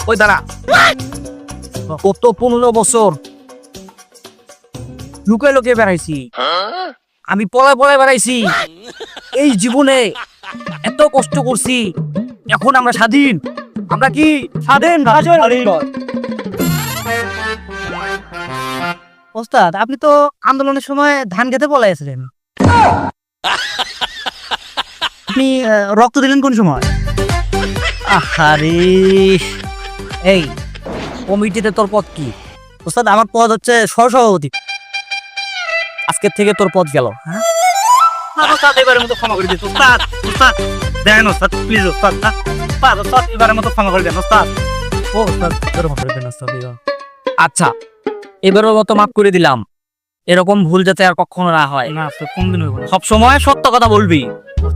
ওই দাঁড়া, কত 15 বছর লুকে লুকে বেড়াইছি, আমি পলায় পলায় বেড়াইছি, এই জীবনে এত কষ্ট করছি, এখন আমরা স্বাধীন। আমরা কি স্বাধীন? ওস্তাদ, আপনি তো আন্দোলনের সময় ধান খেতে পলাইছিলেন। আপনি রক্ত দিলেন কোন সময়? আহারে, এই কমিটিতে তোর পদ কি? ওস্তাদ, আমার পদ হচ্ছে সহসভাপতি। আজকের থেকে তোর পদ গেল। ওস্তাদ, এবারের মতো ক্ষমা করে দিন। ওস্তাদ, ওস্তাদ, দেন ওস্তাদ, প্লিজ ওস্তাদ, ওস্তাদ, ওস্তাদ, এবারের মতো ক্ষমা করে দেন ওস্তাদ। ও ওস্তাদ, এরকম করে দেন ওস্তাদ। আচ্ছা, এবারের মতো মাফ করে দিলাম, এরকম ভুল যাতে আর কখনো না হয়। না ওস্তাদ, কোনদিন হইব না। সব সময় সত্য কথা বলবি।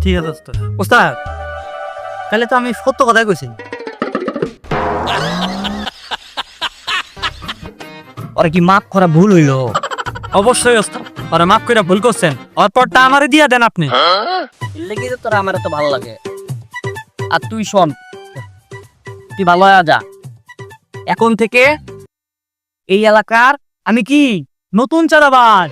ঠিক আছে ওস্তাদ। ওস্তাদ, তাহলে তো আমি সত্য কথাই কইছি। ওরা কি মাফ করা ভুল হইলো? অবশ্যই ওস্তাদ, ওরা মাফ করে ভুল করছেন, ওর পরটা আমারে দিয়ে দেন আপনি। লেগে যে তোরা আমার এত ভালো লাগে। আর তুই শোন, তুই ভালো হয়ে যা, এখন থেকে এই এলাকার আমি কি নতুন চাঁদাবাজ।